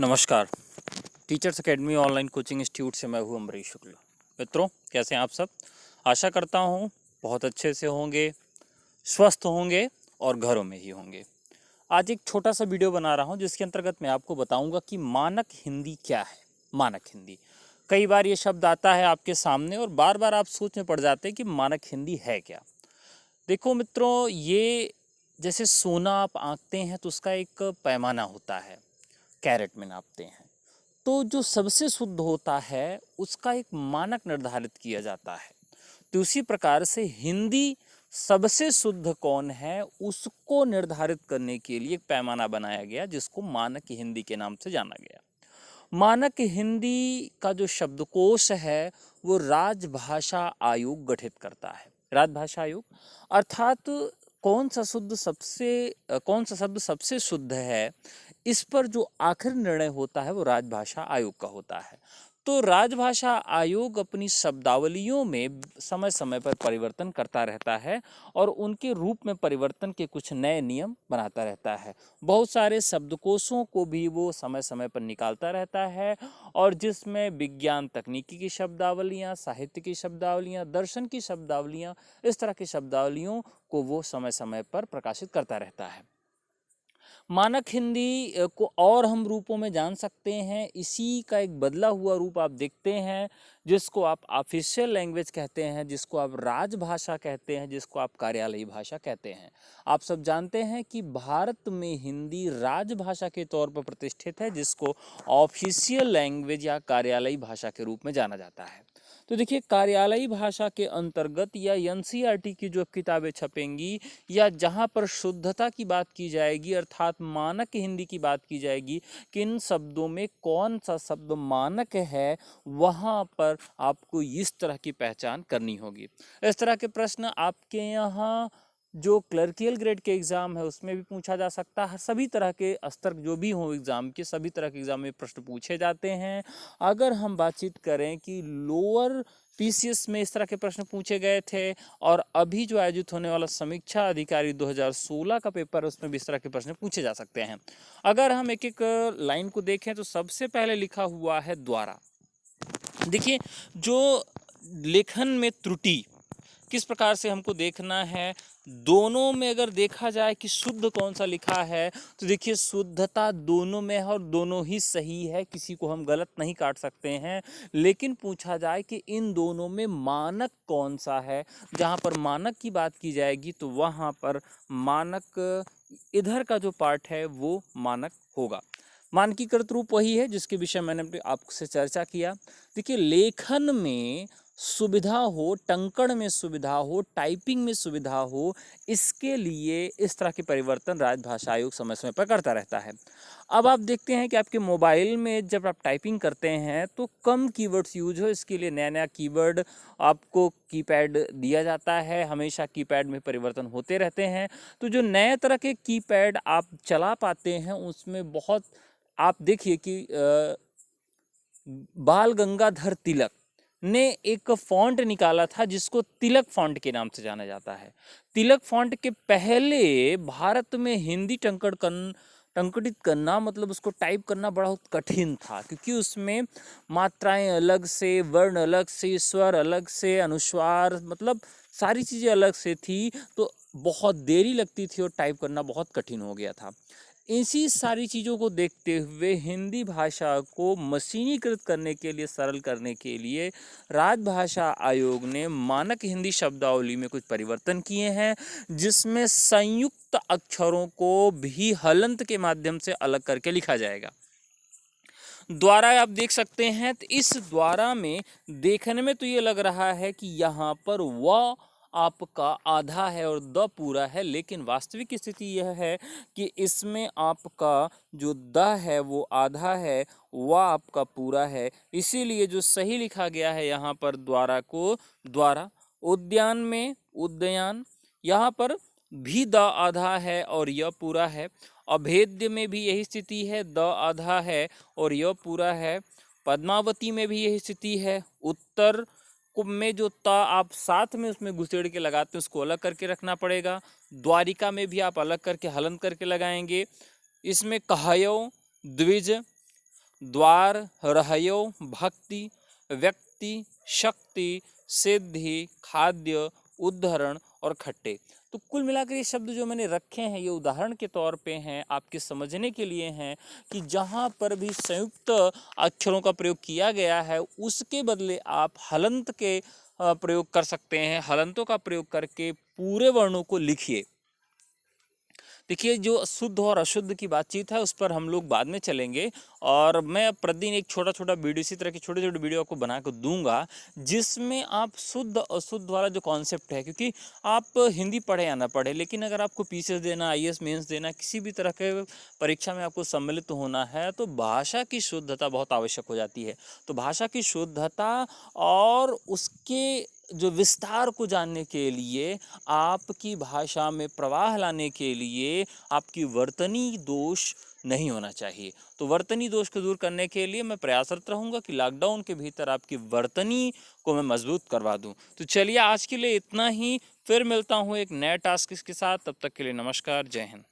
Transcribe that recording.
नमस्कार। Teachers academy online coaching institute से मैं हूँ अमरीश शुक्ला। मित्रों, कैसे हैं आप सब? आशा करता हूँ बहुत अच्छे से होंगे, स्वस्थ होंगे और घरों में ही होंगे। आज एक छोटा सा वीडियो बना रहा हूँ जिसके अंतर्गत मैं आपको बताऊंगा कि मानक हिंदी क्या है। मानक हिंदी, कई बार ये शब्द आता है आपके सामने और बार बार आप सोच में पड़ जाते हैं कि मानक हिंदी है क्या। देखो मित्रों, ये जैसे सोना आप आंकते हैं तो उसका एक पैमाना होता है, कैरेट में नापते हैं। तो जो सबसे शुद्ध होता है उसका एक मानक निर्धारित किया जाता है। तो उसी प्रकार से हिंदी सबसे शुद्ध कौन है उसको निर्धारित करने के लिए एक पैमाना बनाया गया जिसको मानक हिंदी के नाम से जाना गया। मानक हिंदी का जो शब्दकोश है वो राजभाषा आयोग गठित करता है। राजभाषा आयोग अर्थात कौन सा शब्द सबसे शुद्ध है, इस पर जो आखिरी निर्णय होता है वो राजभाषा आयोग का होता है। तो राजभाषा आयोग अपनी शब्दावलियों में समय समय पर परिवर्तन करता रहता है और उनके रूप में परिवर्तन के कुछ नए नियम बनाता रहता है। बहुत सारे शब्दकोशों को भी वो समय समय पर निकालता रहता है और जिसमें विज्ञान तकनीकी की शब्दावलियाँ, साहित्य की शब्दावलियाँ, दर्शन की शब्दावलियाँ, इस तरह की शब्दावलियों को वो समय समय पर प्रकाशित करता रहता है। मानक हिंदी को और हम रूपों में जान सकते हैं। इसी का एक बदला हुआ रूप आप देखते हैं जिसको आप ऑफिशियल लैंग्वेज कहते हैं, जिसको आप राजभाषा कहते हैं, जिसको आप कार्यालयी भाषा कहते हैं। आप सब जानते हैं कि भारत में हिंदी राजभाषा के तौर पर प्रतिष्ठित है, जिसको ऑफिशियल लैंग्वेज या कार्यालयी भाषा के रूप में जाना जाता है। तो देखिए, कार्यालयी भाषा के अंतर्गत या एनसीईआरटी की जो किताबें छपेंगी या जहाँ पर शुद्धता की बात की जाएगी अर्थात मानक हिंदी की बात की जाएगी, किन शब्दों में कौन सा शब्द मानक है, वहाँ पर आपको इस तरह की पहचान करनी होगी। इस तरह के प्रश्न आपके यहाँ जो क्लर्कियल ग्रेड के एग्ज़ाम है उसमें भी पूछा जा सकता है। सभी तरह के स्तर जो भी हो एग्ज़ाम के, सभी तरह के एग्ज़ाम में प्रश्न पूछे जाते हैं। अगर हम बातचीत करें कि लोअर पीसीएस में इस तरह के प्रश्न पूछे गए थे और अभी जो आयोजित होने वाला समीक्षा अधिकारी 2016 का पेपर, उसमें भी इस तरह के प्रश्न पूछे जा सकते हैं। अगर हम एक एक लाइन को देखें तो सबसे पहले लिखा हुआ है द्वारा। देखिए, जो लेखन में त्रुटि किस प्रकार से हमको देखना है, दोनों में अगर देखा जाए कि शुद्ध कौन सा लिखा है तो देखिए शुद्धता दोनों में है और दोनों ही सही है, किसी को हम गलत नहीं काट सकते हैं। लेकिन पूछा जाए कि इन दोनों में मानक कौन सा है, जहाँ पर मानक की बात की जाएगी तो वहाँ पर मानक इधर का जो पार्ट है वो मानक होगा। मानकीकृत रूप वही है जिसके विषय मैंने आपसे चर्चा किया। देखिए, लेखन में सुविधा हो, टंकण में सुविधा हो, टाइपिंग में सुविधा हो, इसके लिए इस तरह के परिवर्तन राजभाषा आयोग समय समय पर करता रहता है। अब आप देखते हैं कि आपके मोबाइल में जब आप टाइपिंग करते हैं तो कम कीवर्ड्स यूज हो, इसके लिए नया नया कीवर्ड आपको कीपैड दिया जाता है। हमेशा कीपैड में परिवर्तन होते रहते हैं। तो जो नए तरह के कीपैड आप चला पाते हैं उसमें बहुत, आप देखिए कि बाल गंगाधर तिलक ने एक फॉन्ट निकाला था जिसको तिलक फॉन्ट के नाम से जाना जाता है। तिलक फॉन्ट के पहले भारत में हिंदी टंकटित करना, मतलब उसको टाइप करना बहुत कठिन था, क्योंकि उसमें मात्राएं अलग से, वर्ण अलग से, स्वर अलग से, अनुस्वार, मतलब सारी चीज़ें अलग से थी। तो बहुत देरी लगती थी और टाइप करना बहुत कठिन हो गया था। इसी सारी चीज़ों को देखते हुए हिंदी भाषा को मशीनीकृत करने के लिए, सरल करने के लिए राजभाषा आयोग ने मानक हिंदी शब्दावली में कुछ परिवर्तन किए हैं, जिसमें संयुक्त अक्षरों को भी हलंत के माध्यम से अलग करके लिखा जाएगा। द्वारा आप देख सकते हैं, तो इस द्वारा में देखने में तो ये लग रहा है कि यहाँ पर व आपका आधा है और द पूरा है, लेकिन वास्तविक स्थिति यह है कि इसमें आपका जो द है वो आधा है, व आपका पूरा है। इसीलिए जो सही लिखा गया है यहाँ पर द्वारा को द्वारा। उद्यान में उद्यान, यहाँ पर भी द आधा है और यह पूरा है। अभेद्य में भी यही स्थिति है, द आधा है और यह पूरा है। पद्मावती में भी यही स्थिति है। उत्तर में जो ता आप साथ में उसमें घुसेड़ के लगाते हैं उसको अलग करके रखना पड़ेगा। द्वारिका में भी आप अलग करके हलंत करके लगाएंगे। इसमें कहयो, द्विज, द्वार, रहयो, भक्ति, व्यक्ति, शक्ति, सिद्धि, खाद्य, उद्धरण और खट्टे। तो कुल मिलाकर ये शब्द जो मैंने रखे हैं ये उदाहरण के तौर पे हैं, आपके समझने के लिए हैं कि जहाँ पर भी संयुक्त अक्षरों का प्रयोग किया गया है उसके बदले आप हलंत के प्रयोग कर सकते हैं। हलंतों का प्रयोग करके पूरे वर्णों को लिखिए। देखिए, जो शुद्ध और अशुद्ध की बातचीत है उस पर हम लोग बाद में चलेंगे, और मैं अब प्रतिदिन एक छोटा छोटा वीडियो, इसी तरह की छोटे छोटे वीडियो आपको बना कर दूंगा जिसमें आप शुद्ध अशुद्ध वाला जो कॉन्सेप्ट है, क्योंकि आप हिंदी पढ़े या ना पढ़े, लेकिन अगर आपको पीसीएस देना, आईएएस मेंस देना, किसी भी तरह के परीक्षा में आपको सम्मिलित होना है तो भाषा की शुद्धता बहुत आवश्यक हो जाती है। तो भाषा की शुद्धता और उसके जो विस्तार को जानने के लिए, आपकी भाषा में प्रवाह लाने के लिए आपकी वर्तनी दोष नहीं होना चाहिए। तो वर्तनी दोष को दूर करने के लिए मैं प्रयासरत रहूँगा कि लॉकडाउन के भीतर आपकी वर्तनी को मैं मजबूत करवा दूँ। तो चलिए, आज के लिए इतना ही, फिर मिलता हूँ एक नए टास्क के साथ। तब तक के लिए नमस्कार, जय हिंद।